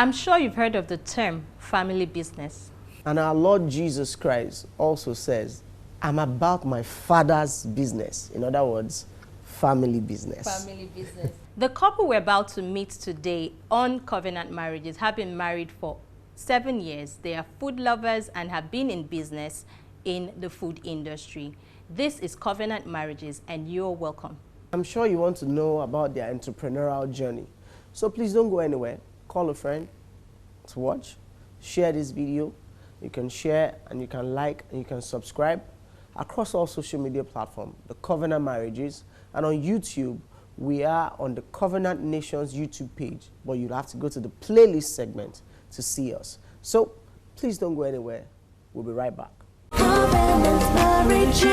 I'm sure you've heard of the term family business. And our Lord Jesus Christ also says, I'm about my Father's business. In other words, family business. Family business. The couple we're about to meet today on Covenant Marriages have been married for 7 years. They are food lovers and have been in business in the food industry. This is Covenant Marriages, and you're welcome. I'm sure you want to know about their entrepreneurial journey. So please don't go anywhere. Call a friend to watch. Share this video. You can share and you can like and you can subscribe across all social media platforms, the Covenant Marriages. And on YouTube, we are on the Covenant Nations YouTube page, but you'll have to go to the playlist segment to see us. So please don't go anywhere. We'll be right back. Covenant Marriages.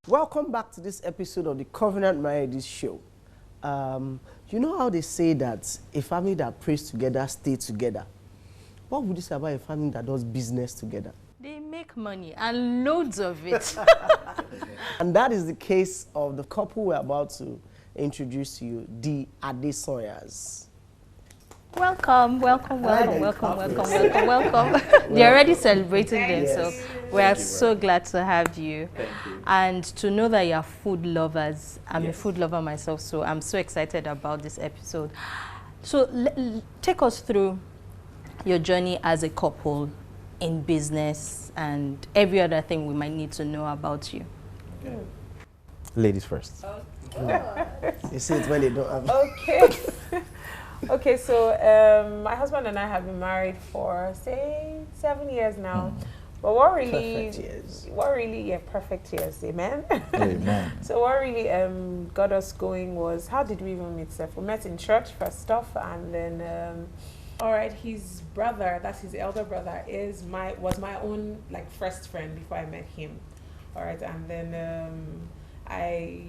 Welcome back to this episode of the Covenant Marriages show. You know how they say that a family that prays together stays together? What would you say about a family that does business together? They make money, and loads of it. And that is the case of the couple we're about to introduce to you, the Adesanyas. Welcome, welcome, welcome, welcome, welcome, welcome, welcome. They're already celebrating them, so we are so glad to have you. Thank you. And to know that you're food lovers. I'm a food lover myself, so I'm so excited about this episode. So take us through your journey as a couple in business and every other thing we might need to know about you. Okay. Ladies first. You see it when they don't have Okay. Okay, so my husband and I have been married for, say, 7 years now. But what really, perfect years. Perfect years, amen. Amen. So what really got us going was, how did we even meet Seth? We met in church first off, and then, all right, his brother, that's his elder brother, was my own first friend before I met him. All right, and then I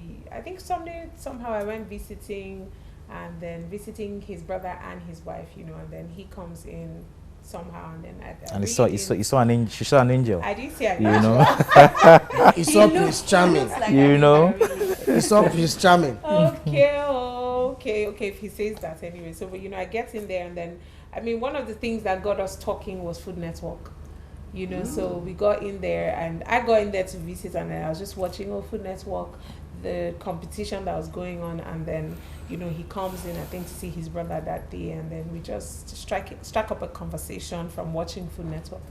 think somehow I went visiting. And then visiting his brother and his wife, and then he comes in somehow, and then She saw an angel. I did see an You angel. know. He saw Prince Charming. You know. He saw Prince Charming. Okay. If he says that anyway. So, I get in there, and then, one of the things that got us talking was Food Network. So we got in there, and I got in there to visit, and then I was just watching Food Network, the competition that was going on, and then he comes in, I think, to see his brother that day, and then we just struck up a conversation from watching Food Network.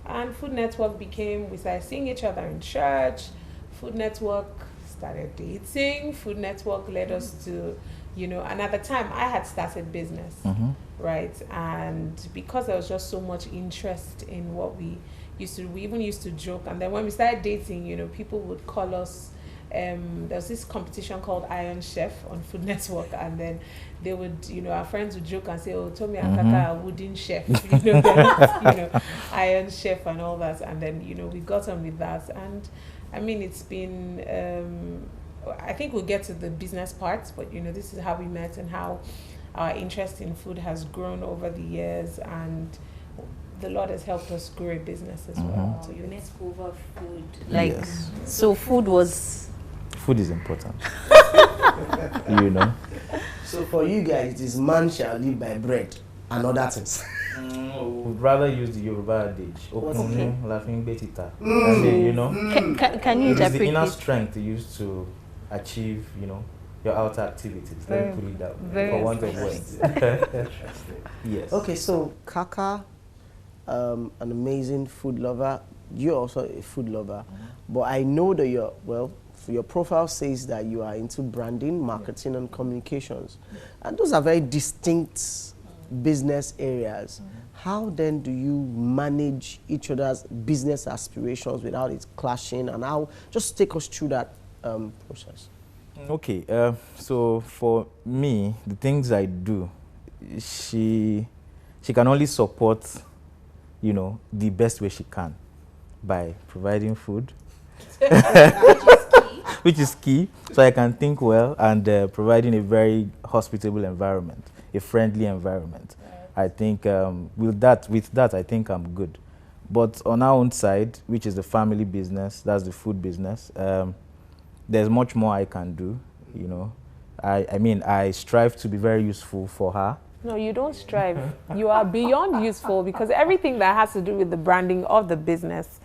And Food Network we started seeing each other in church. Food Network started dating. Food Network led us to, and at the time I had started business, right? And because there was just so much interest in what we even used to joke. And then when we started dating, people would call us, there was this competition called Iron Chef on Food Network, and then they would, our friends would joke and say, "Oh, Tommy and Kaka are wooden chef," Iron Chef and all that. And then, we got on with that. And it's been, I think we'll get to the business parts, but this is how we met and how our interest in food has grown over the years, and the Lord has helped us grow a business as well. So you met over food. Yes. So Food is important. So for you guys, this man shall live by bread and other things. Would rather use the Yoruba adage. Okunrin laughing betita. And Can you it is the interpret inner it? strength used to achieve, your outer activities. Let me put it that way. Very For want of words. Yes. Okay, so Kaka, an amazing food lover. You're also a food lover. But I know that your profile says that you are into branding, marketing, and communications. And those are very distinct business areas. How then do you manage each other's business aspirations without it clashing? And how, just take us through that process. Okay, so for me, the things I do, she can only support, the best way she can by providing food, which is key, so I can think well, and providing a very hospitable environment, a friendly environment. I think with that, I think I'm good. But on our own side, which is the family business, that's the food business, there's much more I can do, I mean, I strive to be very useful for her. No, you don't strive. You are beyond useful because everything that has to do with the branding of the business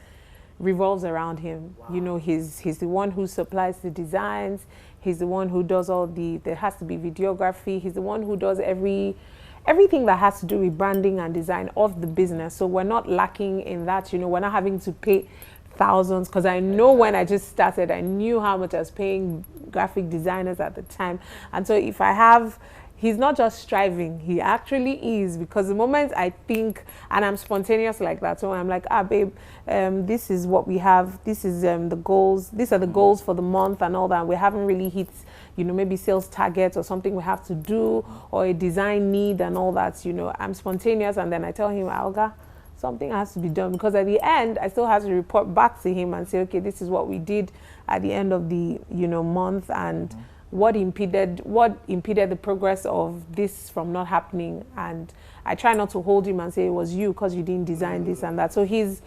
revolves around him. Wow. You know, he's the one who supplies the designs. He's the one who does all there has to be videography. He's the one who does everything that has to do with branding and design of the business. So we're not lacking in that, you know, we're not having to pay thousands, because I know when I just started, I knew how much I was paying graphic designers at the time. And so if I have, he's not just striving, he actually is, because the moment I think, and I'm spontaneous like that, so I'm like, babe, this is what we have, this is the goals, these are the goals for the month and all that, and we haven't really hit, you know, maybe sales targets or something we have to do, or a design need and all that, you know, I'm spontaneous, and then I tell him, Alga, something has to be done, because at the end, I still have to report back to him and say, okay, this is what we did at the end of the, you know, month, and what impeded the progress of this from not happening. And I try not to hold him and say it was you because you didn't design this and that. So his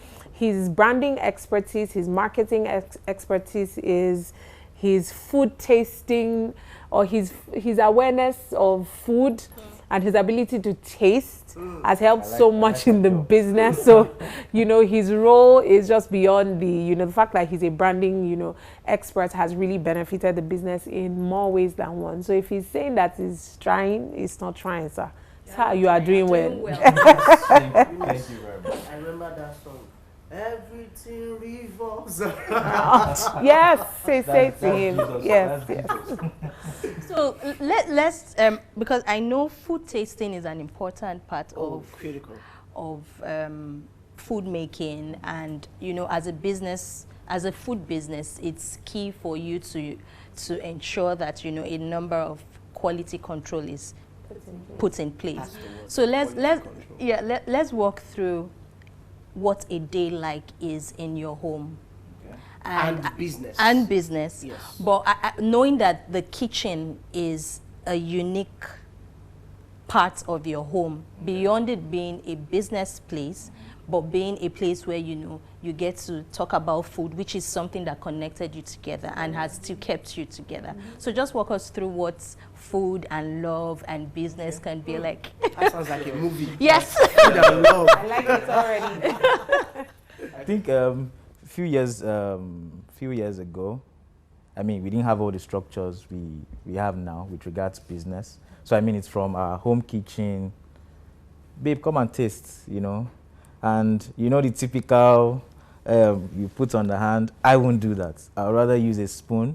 branding expertise, his marketing expertise is his food tasting, or his awareness of food and his ability to taste has helped so much in the business. So, you know, his role is just beyond the, you know, the fact that he's a branding, you know, expert has really benefited the business in more ways than one. So if he's saying that he's trying, he's not trying, sir. It's how you are doing well. Thank you very much. I remember that song. Everything revolves. Yes, say to him. Jesus. Yes, That's yes. So let's because I know food tasting is an important part Critical. of food making, and you know, as a business, as a food business, it's key for you to ensure that, you know, a number of quality control is put in place. So let's walk through what a day like is in your home. And business. And business. Yes. But knowing that the kitchen is a unique part of your home, beyond it being a business place, but being a place where, you know, you get to talk about food, which is something that connected you together and has still kept you together. So just walk us through what food and love and business can be like. That sounds like a movie. Yes. Food and love. I like it already. I think a few years ago, I mean, we didn't have all the structures we have now with regards to business. So I mean, it's from our home kitchen. Babe, come and taste, you know. And you know the typical you put on the hand. I won't do that. I'd rather use a spoon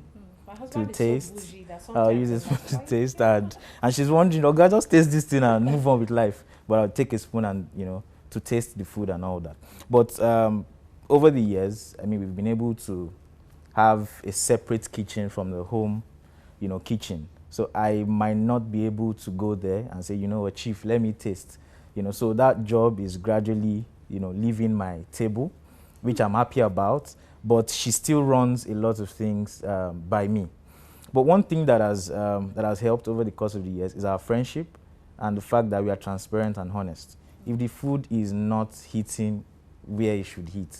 to taste. I'll use a spoon to taste, and she's wondering, oh God, just taste this thing and move on with life. But I'll take a spoon and, you know, to taste the food and all that. But over the years, I mean, we've been able to have a separate kitchen from the home, you know, kitchen. So I might not be able to go there and say, you know what, Chief, let me taste. You know, so that job is gradually, you know, leaving my table, which I'm happy about, but she still runs a lot of things by me. But one thing that has helped over the course of the years is our friendship and the fact that we are transparent and honest. If the food is not hitting where it should hit,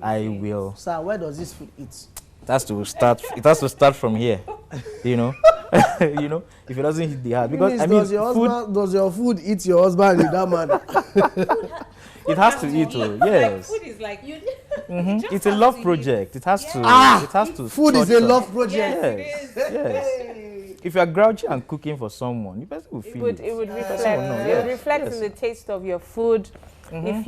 I will. Sir, where does this food eat? It has to start from here, you know. You know, if it doesn't hit the heart, because I mean, does your food eat your husband in that manner? It has to eat, yes. Like, food is like you. It's a love project. It has to. Yeah. It has to. Food is a love project. Yes, Yes. Yes. If you are grouchy and cooking for someone, the person will feel it. It would reflect. No, It yes, would reflect yes. in the taste of your food. If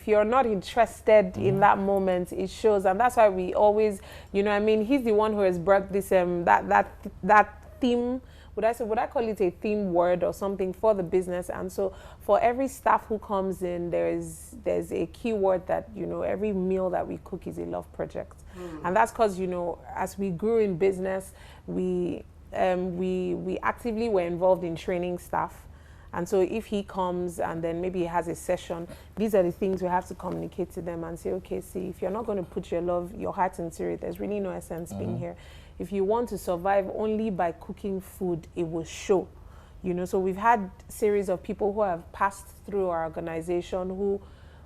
you're not interested in that moment, it shows, and that's why we always, you know, I mean, he's the one who has brought this that theme. Would I call it a theme word or something for the business? And so for every staff who comes in, there's a key word that, you know, every meal that we cook is a love project. And that's because, you know, as we grew in business, we actively were involved in training staff. And so if he comes and then maybe he has a session, these are the things we have to communicate to them and say, okay, see, if you're not going to put your love, your heart into it, there's really no essence being here. If you want to survive only by cooking food, it will show. You know, so we've had series of people who have passed through our organization who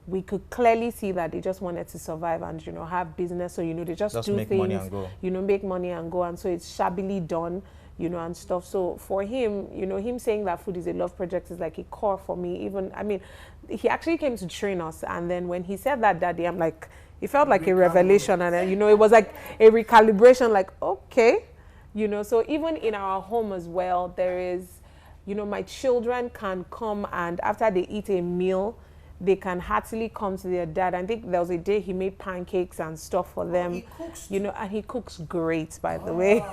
we could clearly see that they just wanted to survive and, you know, have business. So, you know, they just do make things, money and go. you know, make money and go. And so it's shabbily done. you know, and stuff. So for him, you know, him saying that food is a love project is like a core for me. Even, I mean, he actually came to train us, and then when he said that day, I'm like, it felt like a revelation, and you know, it was like a recalibration, like, okay, you know. So even in our home as well, there is, you know, my children can come, and after they eat a meal, they can heartily come to their dad. I think there was a day he made pancakes and stuff for them. He cooks. You know, and he cooks great, by the way.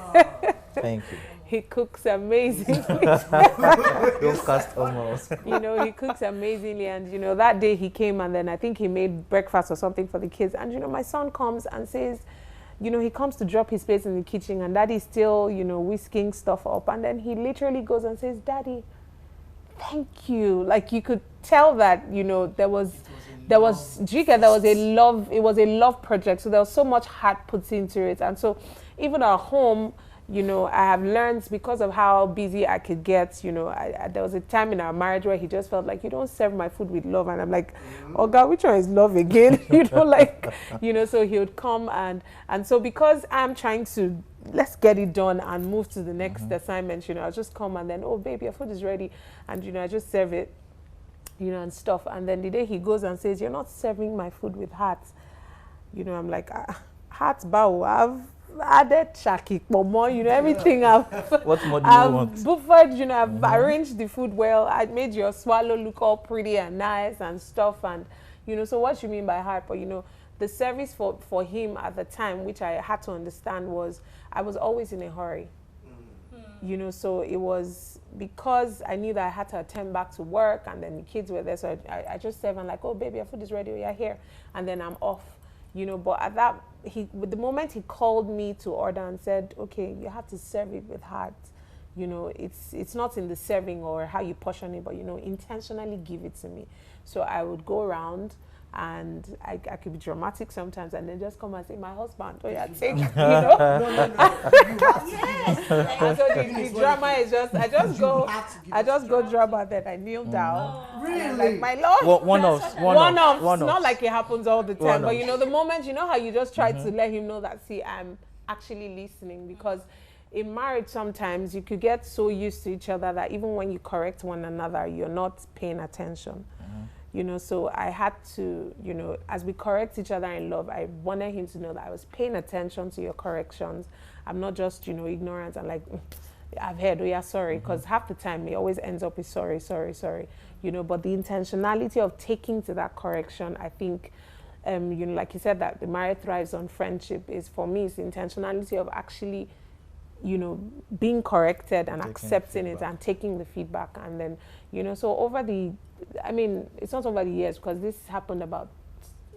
Thank you. He cooks amazingly. Don't cast almost. You know, he cooks amazingly. And, you know, that day he came, and then I think he made breakfast or something for the kids. And, you know, my son comes and says, you know, he comes to drop his plates in the kitchen, and daddy's still, you know, whisking stuff up. And then he literally goes and says, Daddy, thank you. Like, you could tell that, you know, there was a love, it was a love project. So there was so much heart put into it. And so even at home, you know, I have learned, because of how busy I could get, you know, there was a time in our marriage where he just felt like, you don't serve my food with love. And I'm like, oh God, which one is love again? You know, like, you know, so he would come, and so because I'm trying to, let's get it done and move to the next assignment, you know, I'll just come, and then, oh baby, your food is ready. And, you know, I just serve it, you know, and stuff. And then the day he goes and says, you're not serving my food with heart, you know, I'm like, heart bow, I've added shaki, more, you know, everything What more do you want? Buffered, you know, I've arranged the food well. I made your swallow look all pretty and nice and stuff. And, you know, so what you mean by heart? But, you know, the service for him at the time, which I had to understand, was I was always in a hurry. You know, so it was because I knew that I had to attend back to work, and then the kids were there. So I just said, I'm like, oh baby, your food is ready, you're here. And then I'm off, you know. But at that, the moment he called me to order and said, okay, you have to serve it with heart. You know, it's not in the serving or how you portion it, but, you know, intentionally give it to me. So I would go around, and I could be dramatic sometimes, and then just come and say, my husband, oh yeah, take, you know. Yes. And so the drama is just, I just go drama, then I kneel down. Really? And I'm like, my Lord. One off. It's not like it happens all the time, but, you know, the moment, you know how you just try to let him know that, see, I'm actually listening. Because in marriage, sometimes you could get so used to each other that even when you correct one another, you're not paying attention. You know, so I had to, you know, as we correct each other in love, I wanted him to know that I was paying attention to your corrections. I'm not just, you know, ignorant and like, I've heard, oh yeah, sorry. Because half the time it always ends up with sorry, sorry, sorry. You know, but the intentionality of taking to that correction, I think, you know, like you said, that the marriage thrives on friendship, is, for me, it's the intentionality of actually, you know, being corrected and accepting it and taking the feedback. And then, you know, so over the, I mean, it's not over the years, because this happened about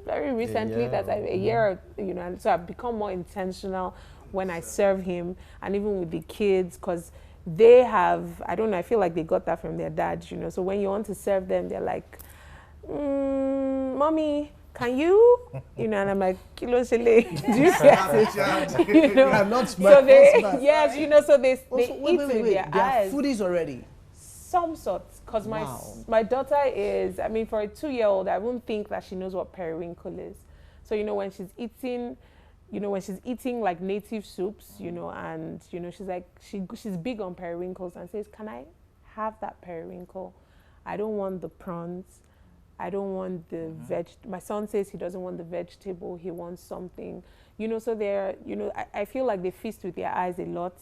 very recently, that's like a year, you know, and so I've become more intentional when I serve him, and even with the kids, because they have, I don't know, I feel like they got that from their dads, you know. So when you want to serve them, they're like, Mommy, can you? You know, and I'm like, Kilo Shele, do you get it? You know, not smart, so they, not smart. yes, you know, so they Wait, eat with their eyes. Food is already. Some sorts, because my daughter is, I mean, for a 2-year-old, I wouldn't think that she knows what periwinkle is. So, you know, when she's eating, you know, when she's eating like native soups, you know, and, you know, she's like, she's big on periwinkles, and says, can I have that periwinkle? I don't want the prawns. I don't want the my son says he doesn't want the vegetable, he wants something. You know, so they're, you know, I feel like they feast with their eyes a lot.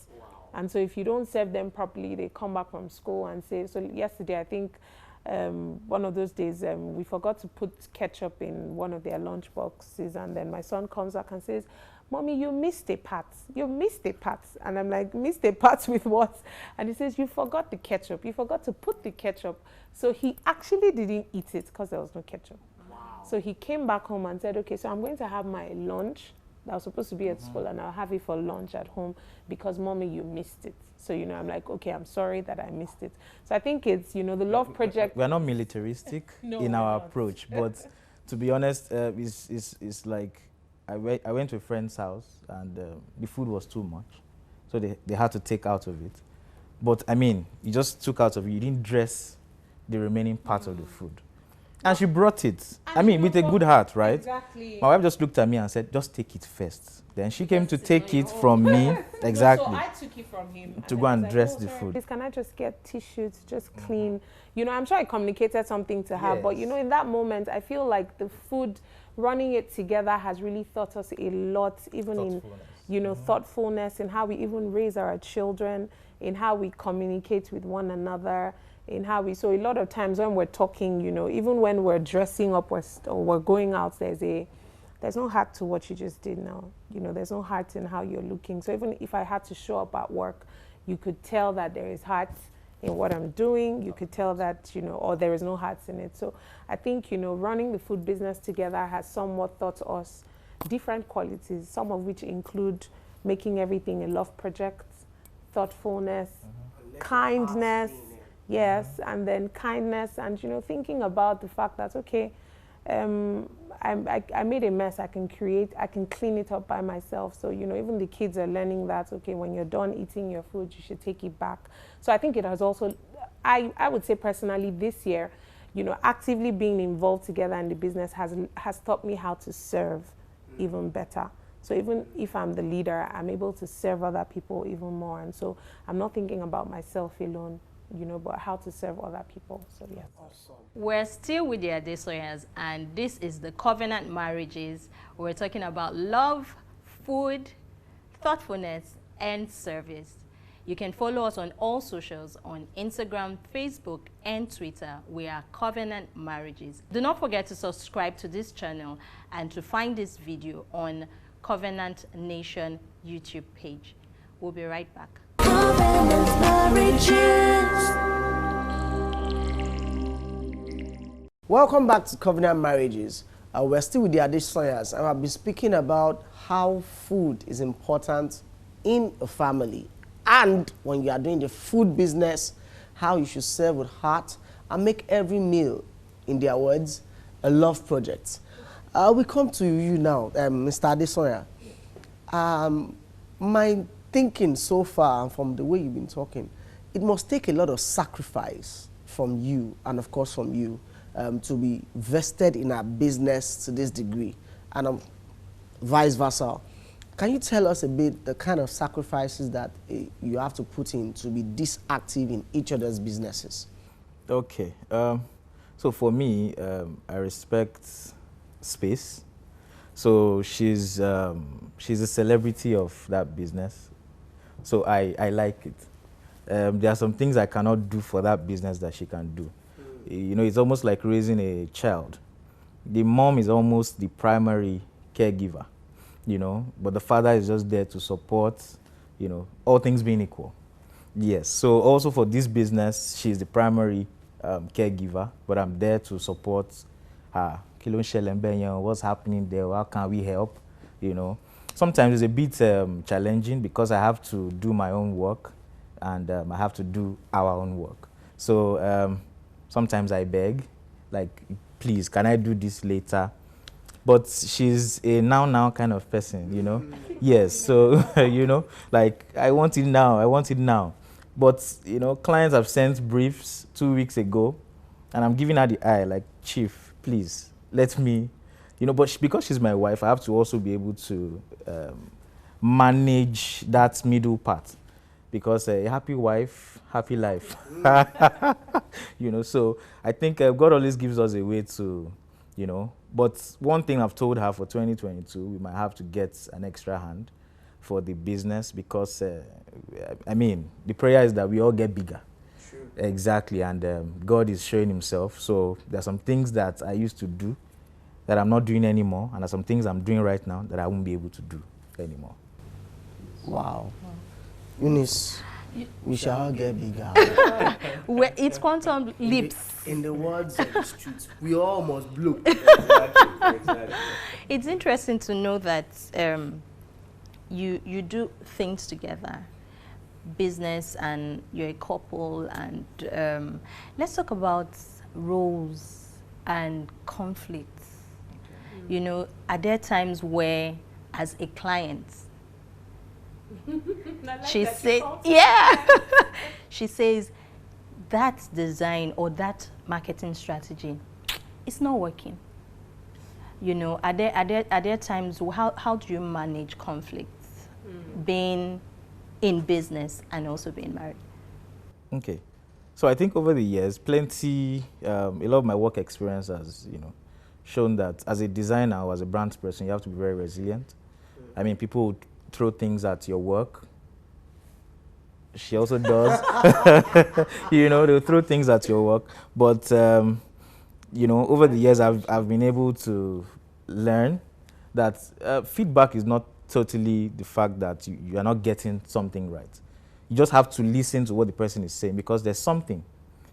And so if you don't serve them properly, they come back from school and say, so yesterday, I think one of those days, we forgot to put ketchup in one of their lunch boxes. And then my son comes back and says, Mommy, you missed a part. You missed a part. And I'm like, missed a part with what? And he says, you forgot the ketchup. You forgot to put the ketchup. So he actually didn't eat it because there was no ketchup. Wow. So he came back home and said, okay, so I'm going to have my lunch that was supposed to be at school, and I'll have it for lunch at home because, Mommy, you missed it. So, you know, I'm like, okay, I'm sorry that I missed it. So I think it's, you know, the love project. We're not militaristic in our approach, but to be honest, it's like I went to a friend's house, and the food was too much. So they had to take out of it. But, I mean, you just took out of it. You didn't dress the remaining part of the food. And she brought it. And I mean, she with a brought- good heart, right? Exactly. My wife just looked at me and said, just take it first. Then she came to Because take it's on it your from own. me. No, Exactly. so I took it from him. To then go I was and like, dress "Oh, the sorry, food." Please, can I just get tissues, just clean? You know, I'm sure I communicated something to her, but you Yes. know, in that moment, I feel like the food, running it together has really taught us a lot, even in, you know, thoughtfulness, in how we even raise our children, in how we communicate with one another, in how we, so a lot of times when we're talking, you know, even when we're dressing up or we're going out, there's no heart to what you just did now. You know, there's no heart in how you're looking. So even if I had to show up at work, you could tell that there is heart in what I'm doing. You could tell that, you know, or there is no heart in it. So I think, you know, running the food business together has somewhat taught us different qualities, some of which include making everything a love project, thoughtfulness, kindness, yes, and then kindness, and, you know, thinking about the fact that, okay, I made a mess, I can clean it up by myself. So, you know, even the kids are learning that, okay, when you're done eating your food, you should take it back. So I think it has also, I would say personally this year, you know, actively being involved together in the business has taught me how to serve even better. So even if I'm the leader, I'm able to serve other people even more. And so I'm not thinking about myself alone, you know, but how to serve other people. So yeah. Awesome. We're still with the Adesanyas, and this is the Covenant Marriages. We're talking about love, food, thoughtfulness, and service. You can follow us on all socials on Instagram, Facebook, and Twitter. We are Covenant Marriages. Do not forget to subscribe to this channel and to find this video on Covenant Nation YouTube page. We'll be right back. Covenant marriages. Welcome back to Covenant Marriages. We're still with the Adesanyas, and I've been speaking about how food is important in a family, and when you are doing the food business, how you should serve with heart and make every meal, in their words, a love project. We come to you now, Mr. Adesanya. My thinking so far, and from the way you've been talking, it must take a lot of sacrifice from you, and of course from you, to be vested in our business to this degree, and vice versa. Can you tell us a bit the kind of sacrifices that you have to put in to be this active in each other's businesses? Okay. So for me, I respect space. So she's a celebrity of that business. So I like it. There are some things I cannot do for that business that she can do. You know, it's almost like raising a child. The mom is almost the primary caregiver, you know, but the father is just there to support, you know, all things being equal. Yes, so also for this business, she's the primary caregiver, but I'm there to support her. What's happening there? How can we help? You know, sometimes it's a bit challenging because I have to do my own work, and I have to do our own work. So sometimes I beg, like, please, can I do this later? But she's a now kind of person, you know? Yes, so, you know, like, I want it now. But, you know, clients have sent briefs 2 weeks ago, and I'm giving her the eye, like, Chief, please, let me, you know, but because she's my wife, I have to also be able to manage that middle part. Because a happy wife, happy life. You know, so I think God always gives us a way to, you know. But one thing I've told her for 2022, we might have to get an extra hand for the business because, I mean, the prayer is that we all get bigger. True. Exactly, and God is showing himself. So there are some things that I used to do that I'm not doing anymore, and there are some things I'm doing right now that I won't be able to do anymore. Wow. Eunice, we shall all get bigger. It's quantum leaps. In the words of the streets, we all must blow. Exactly. It's interesting to know that you do things together, business, and you're a couple. And let's talk about roles and conflicts. You know, are there times where, as a client, she says, yeah, she says, that design or that marketing strategy, it's not working. You know, are there times, how do you manage conflicts being in business and also being married? Okay. So I think over the years, a lot of my work experience has, shown that as a designer or as a brand person, you have to be very resilient. I mean, people would throw things at your work. She also does. They'll throw things at your work. But, over the years, I've been able to learn that feedback is not totally the fact that you are not getting something right. You just have to listen to what the person is saying because there's something.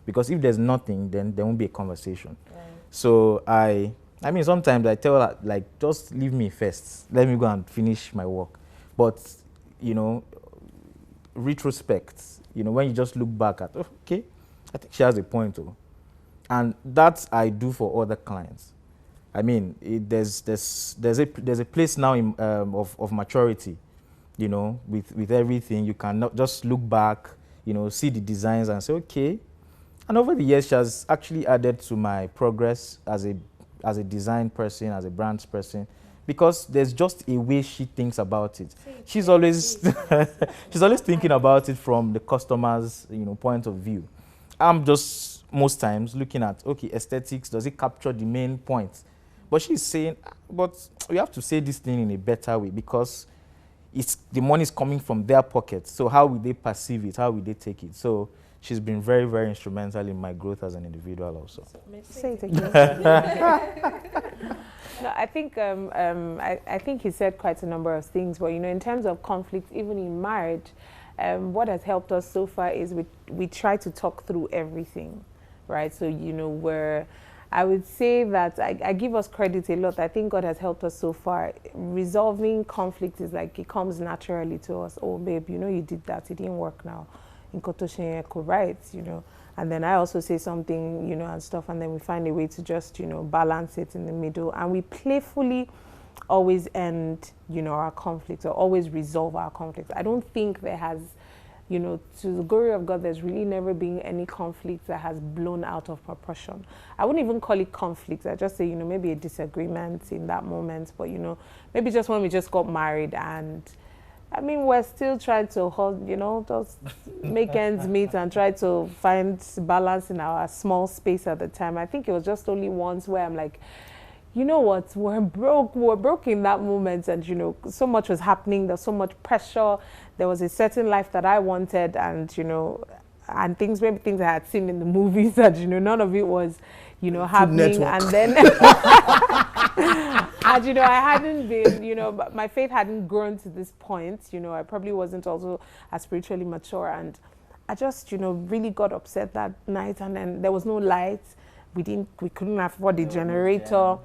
Because if there's nothing, then there won't be a conversation. Right. So I mean, sometimes I tell her, like, just leave me first. Let me go and finish my work. But, retrospect, when you just look back at, okay, I think she has a point, too. And that I do for other clients. I mean, there's a place now of maturity, with everything. You cannot just look back, see the designs and say, okay. And over the years, she has actually added to my progress as a design person, as a brands person, because there's just a way she thinks about it. She's always she's always thinking about it from the customer's point of view. I'm just most times looking at, okay, aesthetics, does it capture the main point? But she's saying, but we have to say this thing in a better way because the money is coming from their pockets. So how will they perceive it? How will they take it? So she's been very, very instrumental in my growth as an individual also. Say it again. No, I think I think he said quite a number of things, but in terms of conflict, even in marriage, what has helped us so far is we try to talk through everything, right? So where I would say that I give us credit a lot. I think God has helped us so far. Resolving conflict is like it comes naturally to us. Oh, babe, you did that. It didn't work now. In Kotoshenyeko, right? And then I also say something, and stuff, and then we find a way to just, balance it in the middle. And we playfully always end, our conflicts or always resolve our conflicts. I don't think there has, to the glory of God, there's really never been any conflict that has blown out of proportion. I wouldn't even call it conflict. I just say, maybe a disagreement in that moment. But, maybe just when we just got married and, I mean, we're still trying to hold, just make ends meet and try to find balance in our small space at the time. I think it was just only once where I'm like, you know what, we're broke in that moment, and so much was happening, there's so much pressure, there was a certain life that I wanted, and and maybe things I had seen in the movies, and none of it was happening. And then and I hadn't been, my faith hadn't grown to this point. I probably wasn't also as spiritually mature, and I just really got upset that night. And then there was no light, we couldn't afford the generator.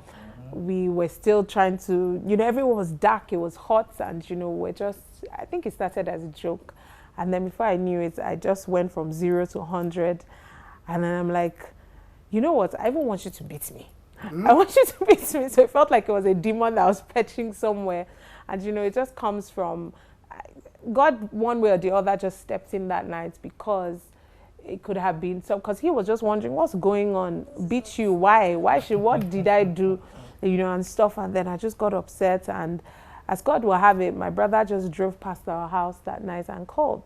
We were still trying to, everyone was dark, it was hot, and I think it started as a joke, and then before I knew it, I just went from 0 to 100, and then I'm like, you know what, I even want you to beat me. I want you to beat me. So it felt like it was a demon that was perching somewhere, and it just comes from God. One way or the other just stepped in that night, because it could have been so, because he was just wondering what's going on, beat you, why what did I do, and stuff. And then I just got upset, and as God will have it, my brother just drove past our house that night and called,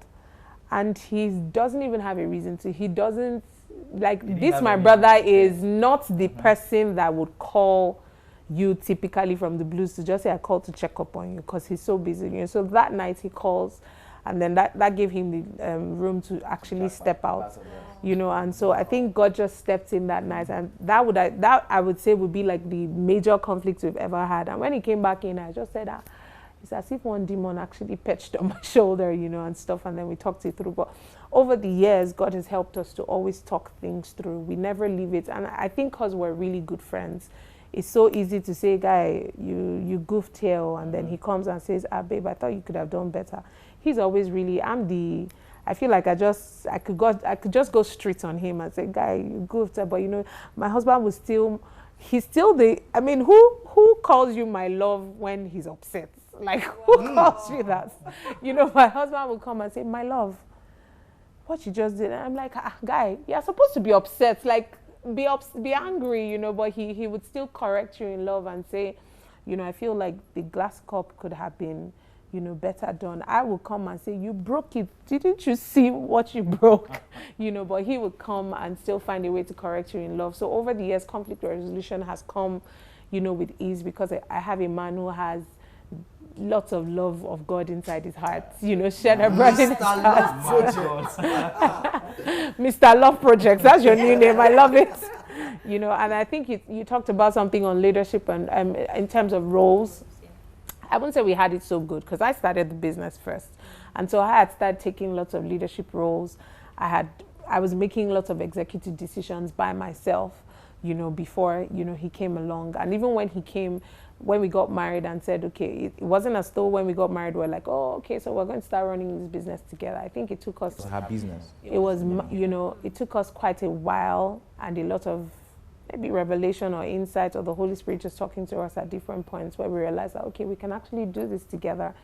and he doesn't even have a reason to. He doesn't, like, this my brother is not the person that would call you typically from the blues to just say I called to check up on you, because he's so busy. So that night he calls, and then that gave him the room to actually step out, and so I think God just stepped in that night, and that I would say would be like the major conflict we've ever had. And when he came back in, I just said, it's as if one demon actually perched on my shoulder, and stuff, and then we talked it through. But over the years, God has helped us to always talk things through. We never leave it, and I think because we're really good friends, it's so easy to say, guy, you goofed here, and then he comes and says, babe, I thought you could have done better. He's always really, I feel like I could just go straight on him and say, guy, you goofed. But my husband was he's still who calls you my love when he's upset? Like, who calls you that? My husband will come and say, my love, what you just did. And I'm like, guy, you're supposed to be upset. Like, be angry, you know, but he would still correct you in love and say, you know, I feel like the glass cup could have been, you know, better done. I would come and say, you broke it. Didn't you see what you broke? You know, but he would come and still find a way to correct you in love. So over the years, conflict resolution has come, you know, with ease, because I have a man who has lots of love of God inside his heart, you know, shed abroad in his heart. Mr. Love Project, that's your new name. I love it. You know, and I think you talked about something on leadership and in terms of roles. I wouldn't say we had it so good, because I started the business first. And so I had started taking lots of leadership roles. I was making lots of executive decisions by myself, you know, before, you know, he came along. And even when he came, when we got married and said, okay, it wasn't as though when we got married, we're like, oh, okay, so we're going to start running this business together. I think it took us... Her business. It was, you know, it took us quite a while and a lot of maybe revelation or insight, or the Holy Spirit just talking to us at different points where we realized that, okay, we can actually do this together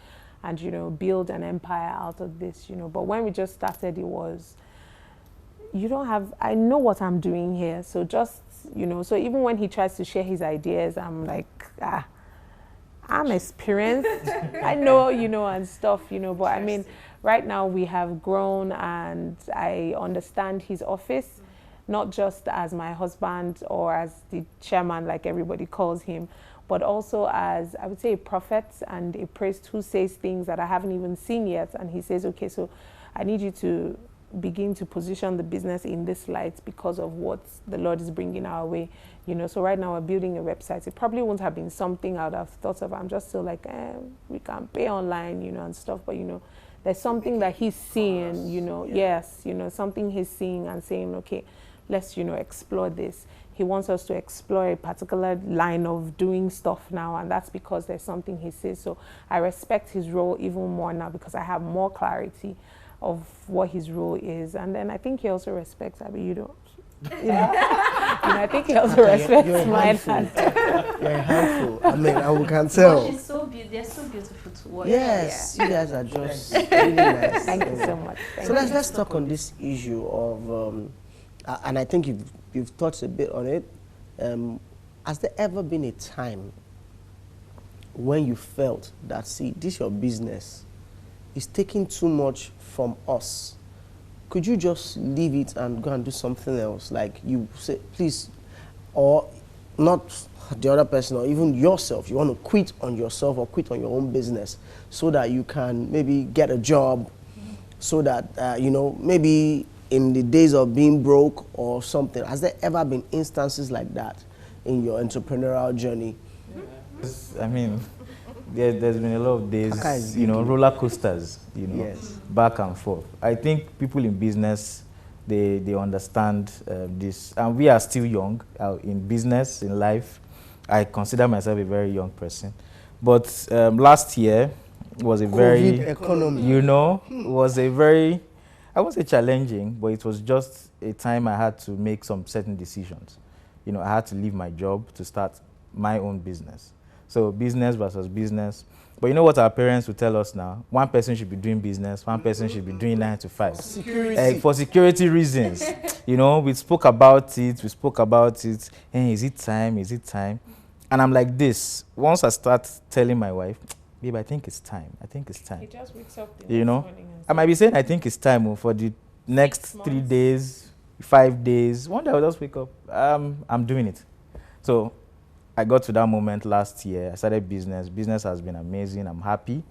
and, you know, build an empire out of this, you know. But when we just started, it was, you don't have, I know what I'm doing here. So just, you know, so even when he tries to share his ideas, I'm like, I'm experienced. I know, you know, and stuff, you know. But I mean, right now we have grown and I understand his office, not just as my husband or as the chairman, like everybody calls him, but also as, I would say, a prophet and a priest who says things that I haven't even seen yet. And he says, okay, so I need you to begin to position the business in this light because of what the Lord is bringing our way. You know, so right now we're building a website. It probably won't have been something I would have thought of. I'm just still like, we can pay online, you know, and stuff. But, you know, there's something that he's seeing, you know, yes, you know, something he's seeing and saying, okay, let's, you know, explore this. He wants us to explore a particular line of doing stuff now, and that's because there's something he says. So I respect his role even more now because I have more clarity of what his role is. And then I think he also respects, I mean, you know, I think he also respects mine. You're a handful. I mean, I can tell. She's so they're so beautiful to watch. Yes, you guys are just really nice. Thank you so much. So let's talk on this issue of, and I think you've touched a bit on it. Has there ever been a time when you felt that, see, this your business is taking too much from us? Could you just leave it and go and do something else? Like you say, please, or not the other person, or even yourself. You want to quit on yourself or quit on your own business so that you can maybe get a job, so that, you know, maybe in the days of being broke or something. Has there ever been instances like that in your entrepreneurial journey? I mean, there's been a lot of days, you know, roller coasters, you know, Yes. back and forth. I think people in business, they understand this. And we are still young in business, in life. I consider myself a very young person. But last year was a very, economy. you know, was a very, I won't say challenging, but it was just a time I had to make some certain decisions. You know, I had to leave my job to start my own business. So business versus business. But you know what our parents will tell us now? One person should be doing business, one person should be doing 9 to 5. Security. For security reasons. You know, we spoke about it. Hey, is it time? Is it time? And I'm like this. Once I start telling my wife, babe, I think it's time. I think it's time. He just wakes up the You next know, morning and I might be saying I think it's time for the next 3 months. days, 5 days. One day I'll just wake up. I'm doing it. So I got to that moment last year. I started business. Business has been amazing. I'm happy.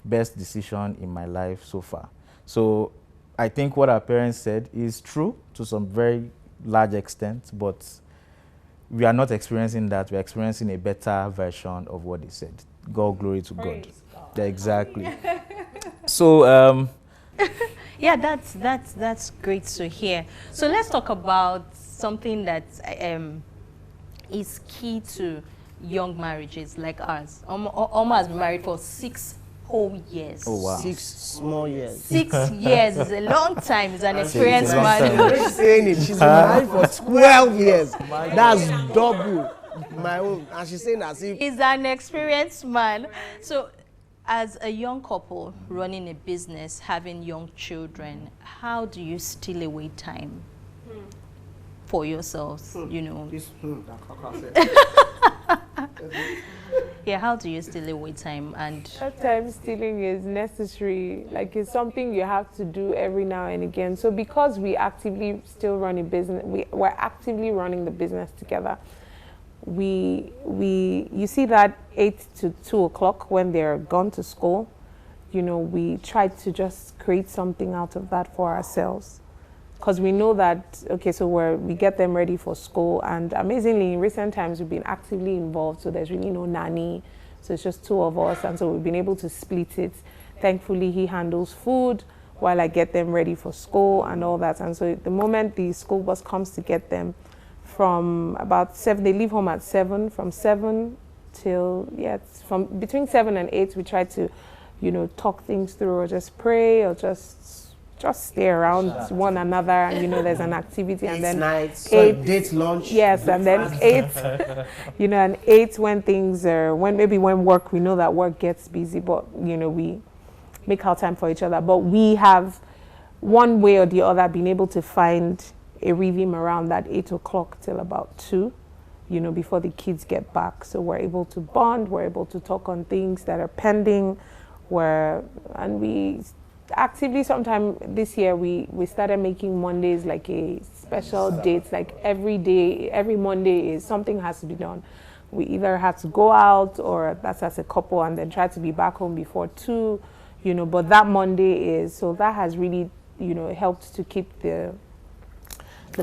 Best decision in my life so far. So I think what our parents said is true to some very large extent, but we are not experiencing that. We're experiencing a better version of what they said. God, glory to God. Praise God. Yeah, exactly. So, Yeah, that's great to hear. So let's talk about something that is key to young marriages like ours. Oma has been married for 6 whole years. oh wow. 6 small years. 6 years is a long time. He's an experienced a long man. time. She's saying it. She's been married for 12 years. That's double my own. And she's saying as if He's an experienced man. So, as a young couple running a business, having young children, how do you steal away time for yourselves, you know. This, Yeah, how do you steal away time? And That time stealing is necessary. Like, it's something you have to do every now and again. So because we actively still run a business, we're actively running the business together. You see that 8 to 2 o'clock when they're gone to school, you know, we try to just create something out of that for ourselves. Because we know that, okay, so we get them ready for school, and amazingly, in recent times, we've been actively involved, so there's really no nanny, so it's just 2 of us, and so we've been able to split it. Thankfully, he handles food while I get them ready for school and all that, and so the moment the school bus comes to get them, from about 7, they leave home at 7, from 7 till, from between 7 and 8, we try to, you know, talk things through, or just pray, or just stay around one another, and you know, there's an activity, and then nights, 8 date lunch. Yes, and then 8, you know, and 8 when things are, when work, we know that work gets busy, but you know, we make our time for each other. But we have, one way or the other, been able to find a rhythm around that 8 o'clock till about 2, you know, before the kids get back. So we're able to bond, we're able to talk on things that are pending, and we actively, sometime this year, we started making Mondays like a special date. Like every day, every Monday is something has to be done. We either have to go out, or that's as a couple, and then try to be back home before 2, you know, but that Monday is, so that has really, you know, helped to keep the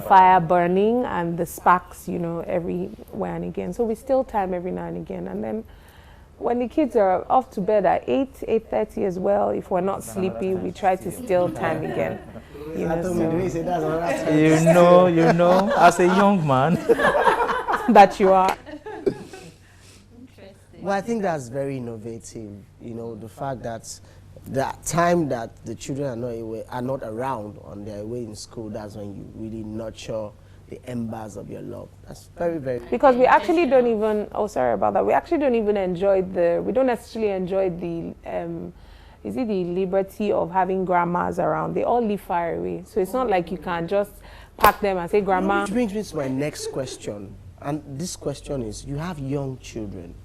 fire burning and the sparks, you know, everywhere and again. So we steal time every now and again, and then when the kids are off to bed at 8:30 as well, if we're not sleepy, we try to steal time again. You know, as a young man. That you are. Well, I think that's very innovative. You know, the fact that the time that the children are not around on their way in school, that's when you really nurture the embers of your love. That's very, very... Because we actually don't even, sorry about that, we actually don't even enjoy we don't necessarily enjoy the, is it the liberty of having grandmas around? They all live far away. So it's not like you can just pack them and say, Grandma. Which brings me to my next question. And this question is, you have young children,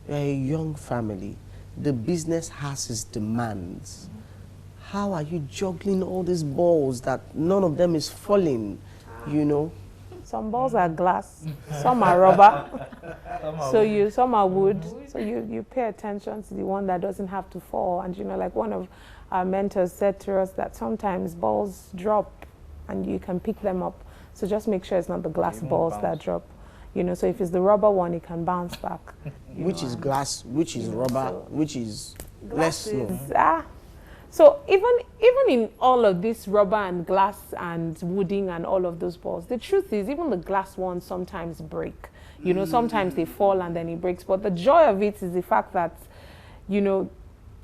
you're a young family, the business has its demands. How are you juggling all these balls that none of them is falling, you know? Some balls are glass, some are rubber, some are wood. So you pay attention to the one that doesn't have to fall. And you know, like one of our mentors said to us that sometimes balls drop and you can pick them up. So just make sure it's not the glass balls that drop. You know, so if it's the rubber one, it can bounce back. Which is glass, which is rubber, which is less known. So even in all of this rubber and glass and wooding and all of those balls, the truth is even the glass ones sometimes break. You know, sometimes they fall and then it breaks. But the joy of it is the fact that, you know,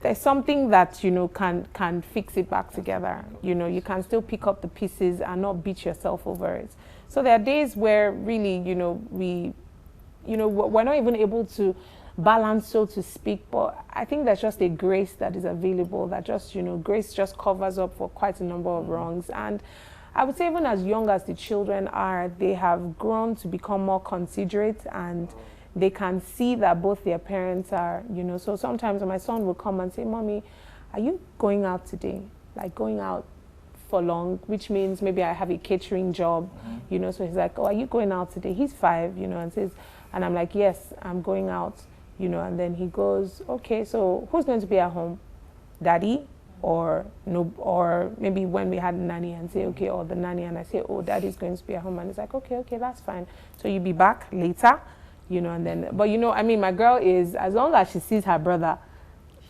there's something that, you know, can fix it back together. You know, you can still pick up the pieces and not beat yourself over it. So there are days where really, you know, we're not even able to balance, so to speak, but I think there's just a grace that is available that just, you know, grace just covers up for quite a number of wrongs. And I would say even as young as the children are, they have grown to become more considerate, and they can see that both their parents are, you know, so sometimes my son will come and say, Mommy, are you going out today? Like going out for long, which means maybe I have a catering job, you know, so he's like, oh, are you going out today? He's 5, you know, and I'm like, yes, I'm going out. You know, and then he goes, okay, so who's going to be at home? Daddy? Or no? Or maybe when we had a nanny and say, okay, or the nanny, and I say, oh, Daddy's going to be at home. And he's like, okay, that's fine. So you be back later, you know, and then, but you know, I mean, my girl is, as long as she sees her brother,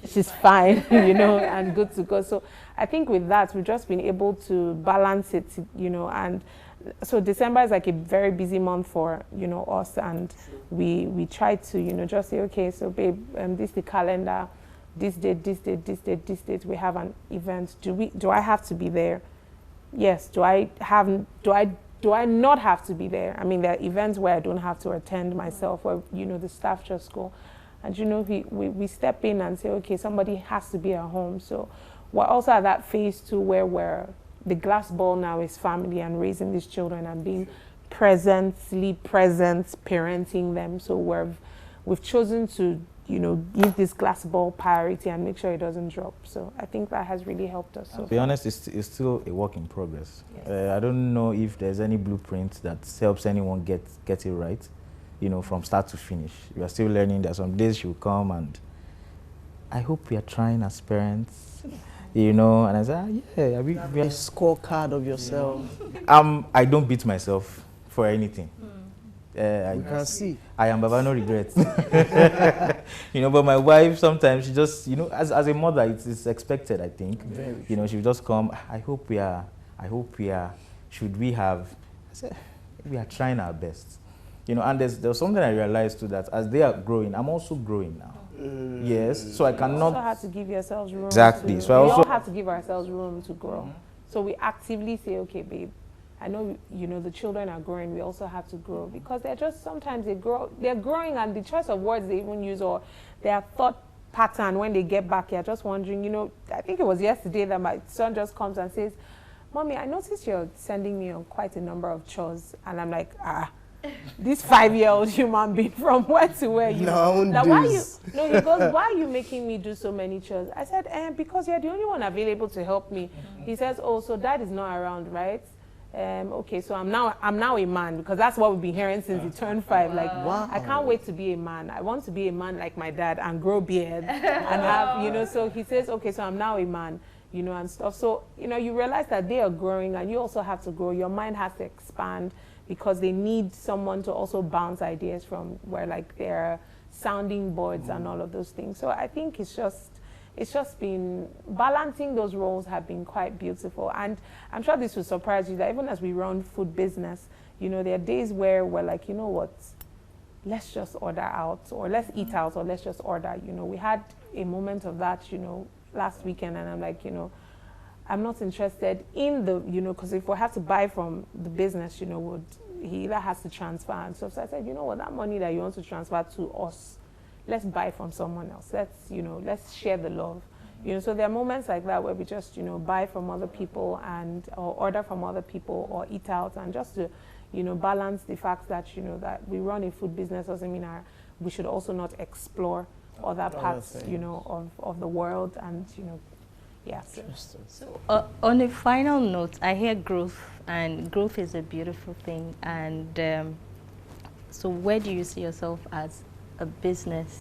she's fine, you know, and good to go. So I think with that, we've just been able to balance it, you know, and so December is like a very busy month for, you know, us, and we try to, you know, just say, okay, so babe, this is the calendar, this date, we have an event. Do I have to be there? Yes. Do I not have to be there? I mean, there are events where I don't have to attend myself, where, you know, the staff just go. And, you know, we step in and say, okay, somebody has to be at home. So we're also at that phase too where the glass ball now is family and raising these children and being present parenting them. So we've chosen to, you know, give this glass ball priority and make sure it doesn't drop. So I think that has really helped us. To be honest, it's still a work in progress. Yes. I don't know if there's any blueprint that helps anyone get it right, you know, from start to finish. We are still learning. There are some days she'll come, and I hope we are trying as parents, you know. And I say, yeah, we a scorecard of yourself. I don't beat myself for anything. I can see. I am Baba, no regrets. You know, but my wife sometimes, she just, you know, as a mother, it's expected, I think. Very you know, she'll just come, I hope we are, should we have, I said, we are trying our best. You know, and there's something I realized too, that as they are growing, I'm also growing now. Yes, so I cannot. You also have to give yourselves room. Exactly. So we all have to give ourselves room to grow. So we actively say, okay, babe, I know, you know, the children are growing, we also have to grow, because they're just, sometimes they're growing, and the choice of words they even use, or their thought pattern when they get back, you're just wondering, you know, I think it was yesterday that my son just comes and says, Mommy, I noticed you're sending me on quite a number of chores. And I'm like, this 5-year-old human being, from where to where, you know? Like, he goes, why are you making me do so many chores? I said, because you're the only one available to help me. He says, oh, so dad is not around, right? Okay, so I'm now a man, because that's what we've been hearing since he turned 5. Like, wow. I can't wait to be a man. I want to be a man like my dad and grow beard and have, you know. So he says, okay, so I'm now a man, you know, and stuff. So, you know, you realize that they are growing, and you also have to grow. Your mind has to expand, because they need someone to also bounce ideas from, where like their sounding boards and all of those things. So I think it's just been balancing those roles have been quite beautiful. And I'm sure this will surprise you that even as we run food business, you know, there are days where we're like, you know what, let's just order out, or let's eat out, or let's just order. You know, we had a moment of that, you know, last weekend, and I'm like, you know, I'm not interested in the, you know, because if we have to buy from the business, you know, he either has to transfer and stuff. So I said, you know what, that money that you want to transfer to us, let's buy from someone else. Let's, you know, let's share the love. You know, so there are moments like that where we just, you know, buy from other people or order from other people or eat out, and just to, you know, balance the fact that, you know, that we run a food business doesn't mean we should also not explore other parts, you know, of the world, and, you know, yeah. So on a final note, I hear growth, and growth is a beautiful thing. And so where do you see yourself as a business?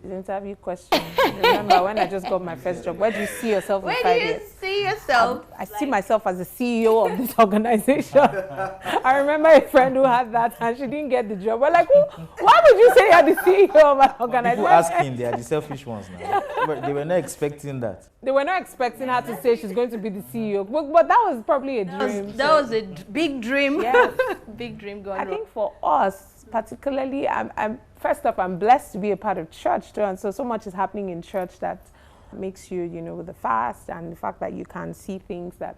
The interview question. Remember when I just got my first job? Where do you see yourself in 5 years? Where do you see yourself? I see myself as the CEO of this organization. I remember a friend who had that, and she didn't get the job. We're like, why would you say you're the CEO of an organization? People asking, they are the selfish ones now. But they were not expecting that. They were not expecting her to say she's going to be the CEO. But that was probably a dream. That was a big dream. Yes. Big dream gone I wrong. think for us, particularly, first off, I'm blessed to be a part of church too, and so much is happening in church that makes you, you know, with the fast and the fact that you can see things that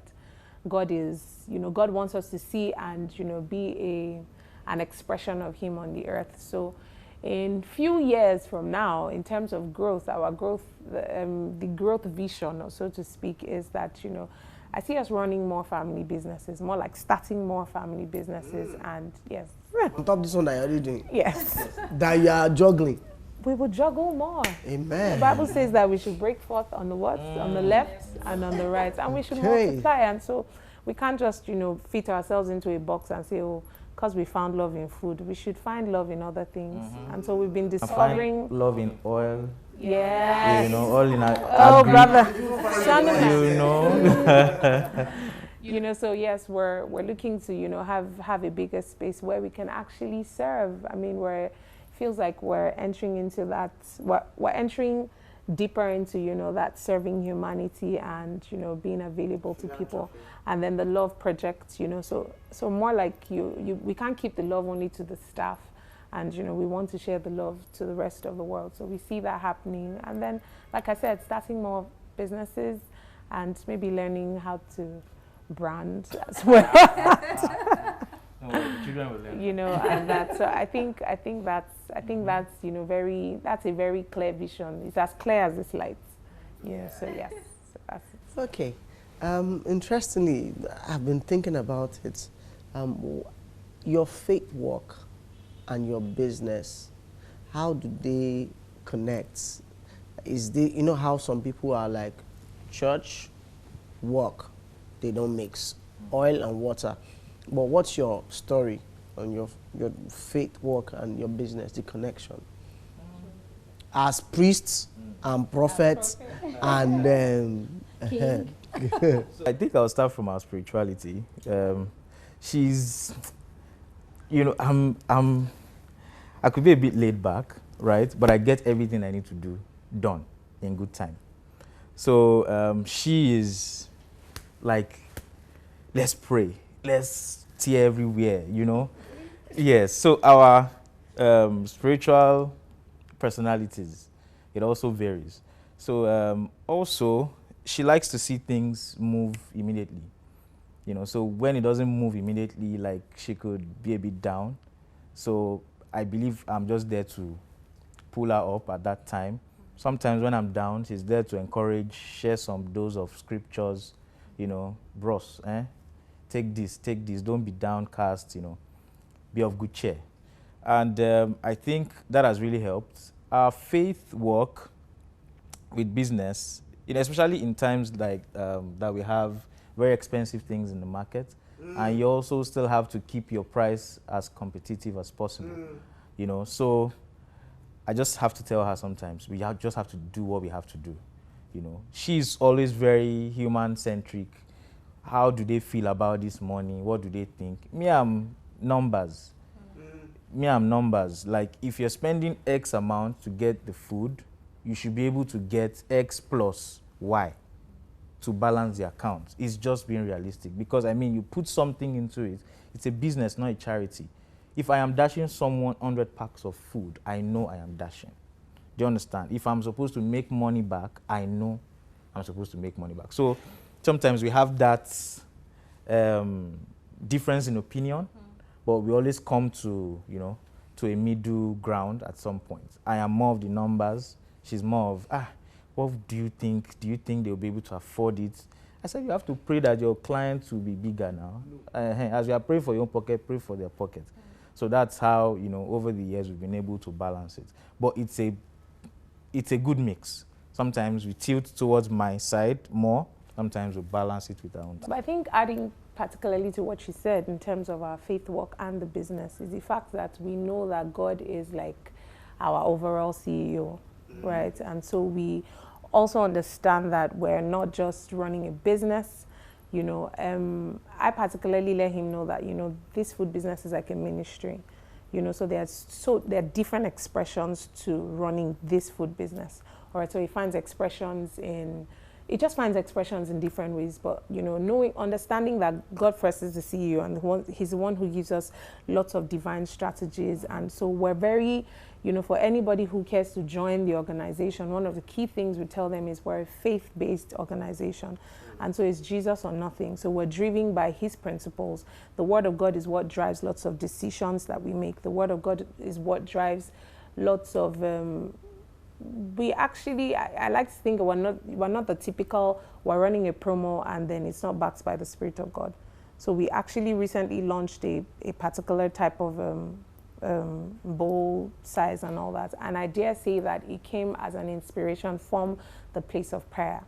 God is, you know, God wants us to see, and, you know, be an expression of Him on the earth. So in few years from now, in terms of growth, our growth, the growth vision, or so to speak, is that, you know, I see us running more family businesses, more like starting more family businesses, and yes. On top of this one that you're already doing. Yes. That you are juggling. We will juggle more. Amen. The Bible says that we should break forth on the what? On the left and on the right. And we should multiply. And so we can't just, you know, fit ourselves into a box and say, oh, because we found love in food. We should find love in other things. And so we've been discovering love in oil. Yes. You know, all in our oh, brother. You know. You know, so yes, we're looking to, you know, have a bigger space where we can actually serve. I mean, it feels like we're entering into that, we're entering deeper into, you know, that serving humanity and, you know, being available to people. And then the love project, you know, so more like we can't keep the love only to the staff. And, you know, we want to share the love to the rest of the world. So we see that happening. And then, like I said, starting more businesses and maybe learning how to brand as well. You know, and that. So I think that's you know, that's a very clear vision. It's as clear as this light. Yeah. So yes. So that's it. Okay. Interestingly, I've been thinking about it. your faith walk and your business, how do they connect? Is they, you know how some people are like church, work, they don't mix, oil and water. But what's your story on your faith walk and your business, the connection? As priests and prophets and I think I'll start from our spirituality. She's, you know, I could be a bit laid back, right? But I get everything I need to do done in good time. So she is like, let's pray, let's tear everywhere, you know? Yes, so our spiritual personalities, it also varies. So also, she likes to see things move immediately. You know, so when it doesn't move immediately, like she could be a bit down. So I believe I'm just there to pull her up at that time. Sometimes when I'm down, she's there to encourage, share some dose of scriptures, you know, bros, take this, don't be downcast, you know, be of good cheer. And I think that has really helped. Our faith work with business, you know, especially in times like that we have very expensive things in the market, and you also still have to keep your price as competitive as possible, you know. So I just have to tell her sometimes, we just have to do what we have to do, you know. She's always very human-centric. How do they feel about this money? What do they think? Me, I'm numbers. Me, I'm numbers. Like, if you're spending X amount to get the food, you should be able to get X plus Y to balance the account. It's just being realistic. Because, I mean, you put something into it. It's a business, not a charity. If I am dashing someone 100 packs of food, I know I am dashing. Do you understand? If I'm supposed to make money back, I know I'm supposed to make money back. So sometimes we have that difference in opinion, but we always come to, you know, to a middle ground at some point. I am more of the numbers. She's more of, what do you think? Do you think they'll be able to afford it? I said, you have to pray that your clients will be bigger now. As you are praying for your own pocket, pray for their pocket. So that's how, you know, over the years we've been able to balance it. But it's a good mix. Sometimes we tilt towards my side more. Sometimes we balance it with our own. But I think adding particularly to what she said in terms of our faith work and the business is the fact that we know that God is like our overall CEO, right? And so we also understand that we're not just running a business. You know, I particularly let him know that, you know, this food business is like a ministry. You know, so there are different expressions to running this food business. All right, so he finds expressions in, it just finds expressions in different ways. But, you know, understanding that God first is the CEO and he's the one who gives us lots of divine strategies. And so we're very, you know, for anybody who cares to join the organization, one of the key things we tell them is we're a faith-based organization. And so it's Jesus or nothing. So we're driven by his principles. The word of God is what drives lots of decisions that we make. The word of God is what drives lots of, I like to think we're not the typical, we're running a promo and then it's not backed by the Spirit of God. So we actually recently launched a particular type of bowl size and all that. And I dare say that it came as an inspiration from the place of prayer.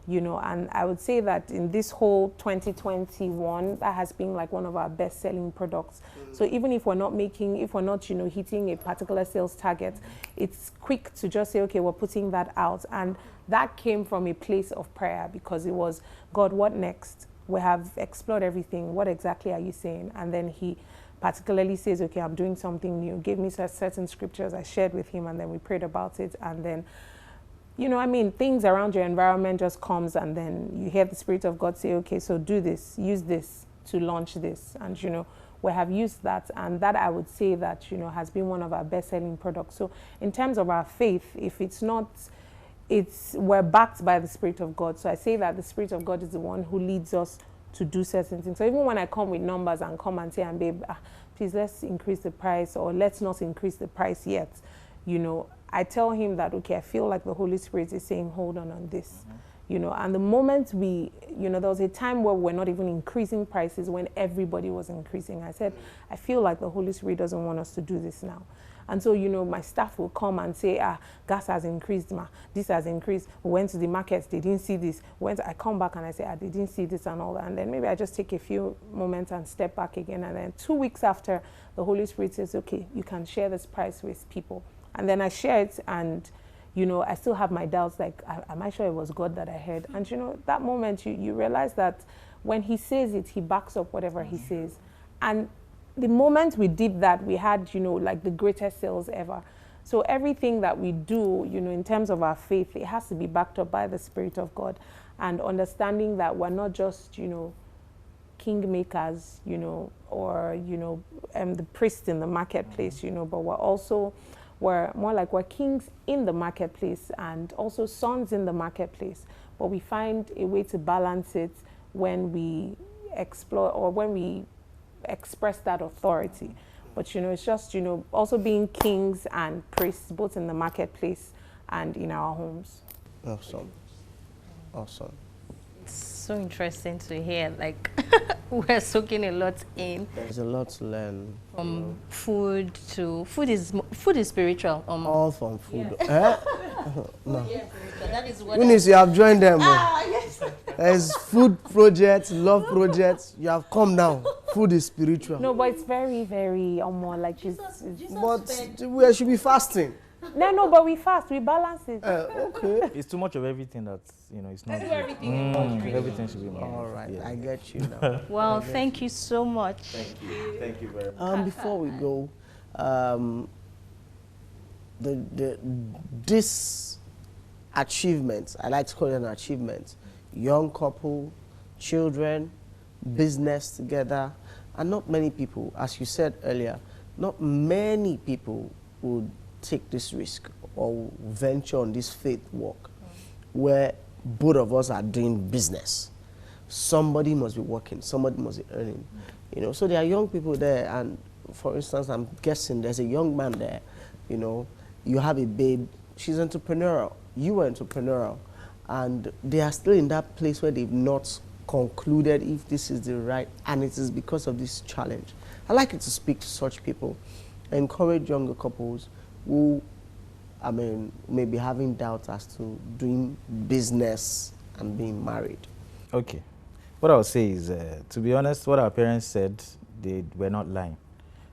You know, and I would say that in this whole 2021, that has been like one of our best-selling products. So even if we're not, you know, hitting a particular sales target, it's quick to just say, okay, we're putting that out. And that came from a place of prayer because it was, God, what next? We have explored everything. What exactly are you saying? And then he particularly says, okay, I'm doing something new. Gave me certain scriptures I shared with him, and then we prayed about it. And then, you know, I mean, things around your environment just comes and then you hear the Spirit of God say, okay, so do this, use this to launch this. And, you know, we have used that. And that I would say that, you know, has been one of our best-selling products. So in terms of our faith, if it's not, we're backed by the Spirit of God. So I say that the Spirit of God is the one who leads us to do certain things. So even when I come with numbers and come and say, and babe, please let's increase the price or let's not increase the price yet, you know, I tell him that, okay, I feel like the Holy Spirit is saying, hold on this. you know. And the moment we, you know, there was a time where we're not even increasing prices when everybody was increasing. I said, I feel like the Holy Spirit doesn't want us to do this now. And so, you know, my staff will come and say, gas has increased, this has increased. We went to the market, they didn't see this. I come back and I say, they didn't see this and all that. And then maybe I just take a few moments and step back again. And then 2 weeks after, the Holy Spirit says, okay, you can share this price with people. And then I share it, and, you know, I still have my doubts, like, am I sure it was God that I heard? And, you know, that moment you realize that when he says it, he backs up whatever he says. And the moment we did that, we had, you know, like the greatest sales ever. So everything that we do, you know, in terms of our faith, it has to be backed up by the Spirit of God, and understanding that we're not just, you know, kingmakers, you know, or, you know, the priest in the marketplace, you know, but we're more like we're kings in the marketplace and also sons in the marketplace. But we find a way to balance it when we explore, or when we express that authority. But, you know, it's just, you know, also being kings and priests both in the marketplace and in our homes. Awesome. Awesome. It's so interesting to hear, like, we're soaking a lot in. There's a lot to learn. From food to, food is spiritual. All from food. Yeah. No. Yeah, that is what Eunice, you have joined them. yes. There's food projects, love projects. You have come now. Food is spiritual. No, but it's very, very more like Jesus But we should be fasting. No, but we fast, we balance it. Okay. It's too much of everything that, you know, it's not good. Everything. Everything should be more. All right, Yeah. I get you now. Well, thank you so much. Thank you very much. Before we go, this achievement, I like to call it an achievement, young couple, children, business together, and not many people, as you said earlier, not many people would take this risk or venture on this faith walk where both of us are doing business. Somebody must be working, somebody must be earning. You know, so there are young people there, and for instance, I'm guessing there's a young man there, you know, you have a babe, she's entrepreneurial, you are entrepreneurial, and they are still in that place where they've not concluded if this is the right, and it is because of this challenge. I like you to speak to such people, encourage younger couples who, I mean, may be having doubts as to doing business and being married. Okay. What I would say is, to be honest, what our parents said, they were not lying.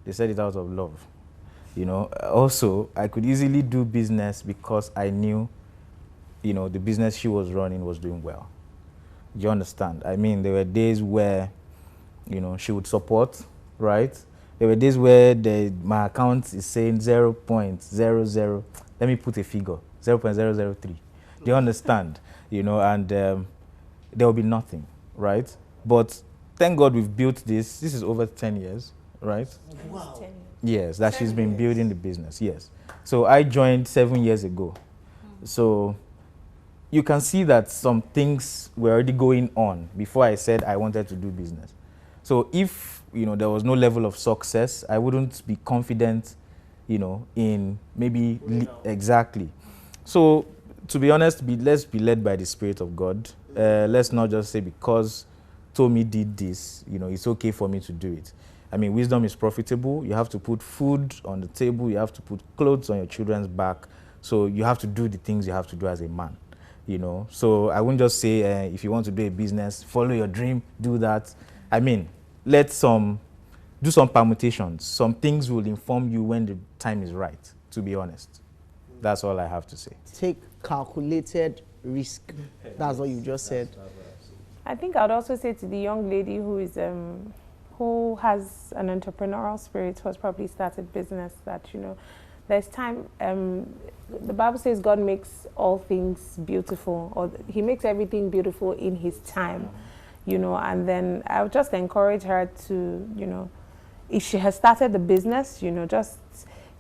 They said it out of love. You know, also, I could easily do business because I knew, you know, the business she was running was doing well. Do you understand? I mean, there were days where, you know, she would support, right? There were days where my account is saying 0.00, let me put a figure, 0.003. Do you understand? You know, and there will be nothing, right? But thank God we've built this. This is over 10 years, right? Wow. Yes, that she's been building the business, yes. So I joined 7 years ago. So you can see that some things were already going on before I said I wanted to do business. So if, you know, there was no level of success, I wouldn't be confident, you know, in maybe exactly. So to be honest, let's be led by the Spirit of God. Let's not just say because Tommy did this, you know, it's okay for me to do it. I mean, wisdom is profitable. You have to put food on the table. You have to put clothes on your children's back. So you have to do the things you have to do as a man, you know. So I wouldn't just say, if you want to do a business, follow your dream, do that. I mean, do some permutations. Some things will inform you when the time is right, to be honest. That's all I have to say. Take calculated risk. That's what you just said. I think I'd also say to the young lady who is who has an entrepreneurial spirit, who has probably started business, that, you know, there's time. The Bible says God makes all things beautiful, or He makes everything beautiful in His time, you know. And then I would just encourage her to, you know, if she has started the business, you know, just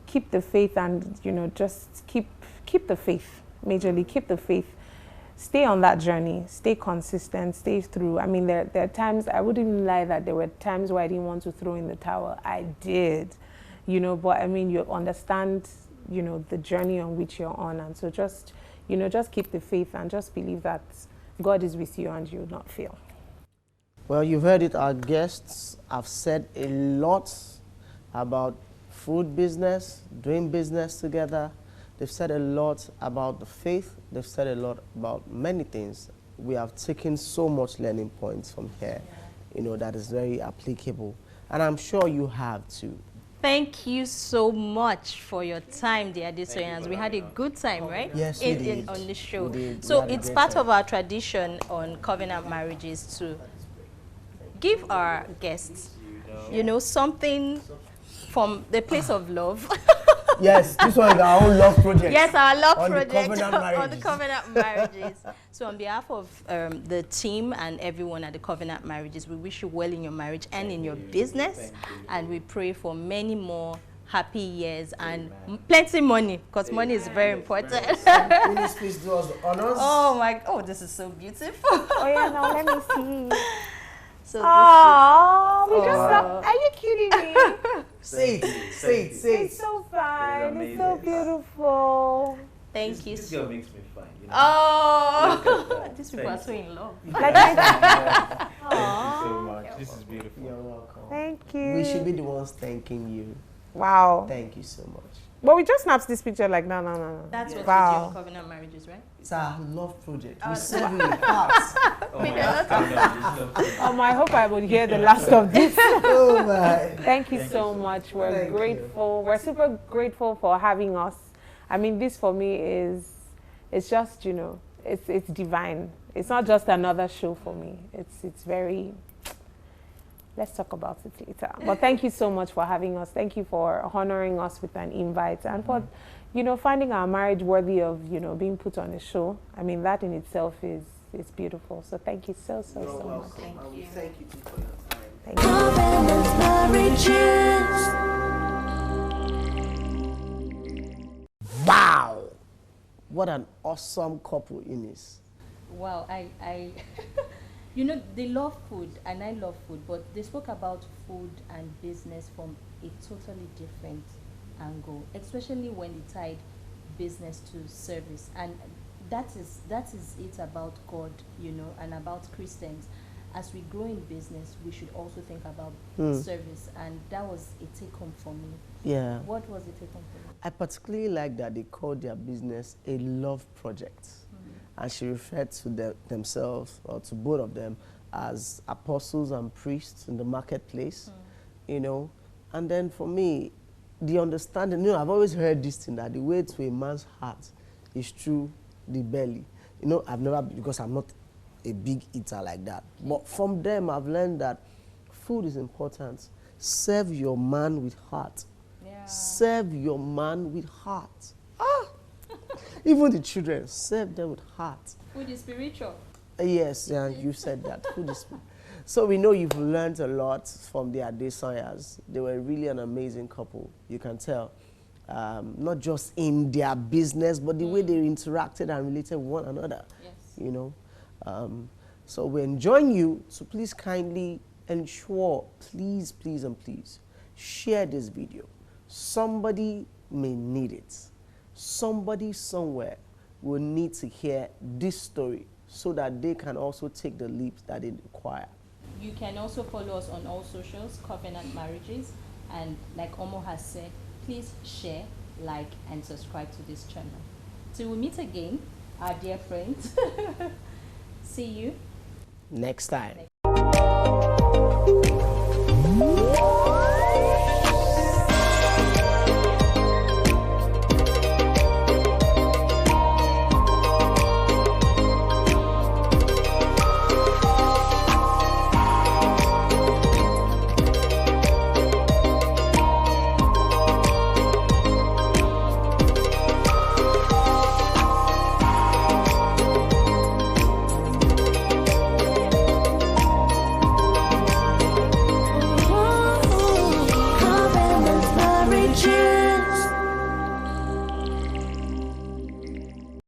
keep the faith, and, you know, just keep the faith. Majorly, keep the faith. Stay on that journey, stay consistent, stay through. I mean, there are times, I wouldn't even lie that there were times where I didn't want to throw in the towel. I did, you know, but I mean, you understand, you know, the journey on which you're on. And so just, you know, just keep the faith and just believe that God is with you and you'll not fail. Well, you've heard it. Our guests have said a lot about food business, doing business together. They've said a lot about the faith. They've said a lot about many things. We have taken so much learning points from here, that is very applicable. And I'm sure you have too. Thank you so much for your time, dear Adesanyas. We had a good time, right? Yes, we did. On the show. We did. So We had a it's great part time. of our tradition on covenant marriages to give our guests, something from the place of love. Yes, this one is our own love project. Yes, our love on project the covenant on marriages. the covenant marriages. So on behalf of the team and everyone at the covenant marriages, we wish you well in your marriage and in your business. And we pray for many more happy years and plenty money, because money is very important. Please, please do us the honors. Oh, this is so beautiful. Oh yeah, now let me see. So Oh, we just love, are you kidding me? Say it, say it, say It's it. so fine. It's so amazing. beautiful. thank you This so girl makes me fine. Oh, these people are Thanks. so in love. Like, Thank you so much. This is beautiful. You're welcome. thank you. We should be the ones thanking you. Wow. Thank you so much. But we just snapped this picture like, no. That's what we do Wow. on covenant marriages, right? It's our love project. We serve you in hearts. Oh my God. I hope I would hear the last of this. Oh my. Thank you so much. We're Thank you. grateful. We're super grateful for having us. I mean, this for me it's just, it's divine. It's not just another show for me. It's very, let's talk about it later. But thank you so much for having us. Thank you for honoring us with an invite and for, finding our marriage worthy of, being put on a show. I mean, that in itself is beautiful. So thank you so You're much. welcome. Thank And we you. thank you too for your time. Thank you. Covenant marriages. Wow! What an awesome couple Ines. Wow, I they love food and I love food, but they spoke about food and business from a totally different angle, especially when they tied business to service. And that is it about God, and about Christians. As we grow in business, we should also think about service, and that was a take home for me. Yeah. What was the take home for you? I particularly like that they called their business a love project. And she referred to themselves, or to both of them, as apostles and priests in the marketplace, And then for me, the understanding, I've always heard this thing, that the way to a man's heart is through the belly. I've never, because I'm not a big eater like that. But from them, I've learned that food is important. Serve your man with heart. Yeah. Serve your man with heart. Even the children, serve them with heart. Food is spiritual. Yes, yeah, you said that. Food is. So we know you've learned a lot from the Adesanyas. They were really an amazing couple. You can tell, not just in their business, but the way they interacted and related with one another. Yes. So we're enjoying you. So please kindly ensure, please, and please, share this video. Somebody may need it. Somebody somewhere will need to hear this story so that they can also take the leap that they require. You can also follow us on all socials, Covenant Marriages. And like Omo has said, please share, like, and subscribe to this channel. Till we meet again, our dear friends. See you Next time.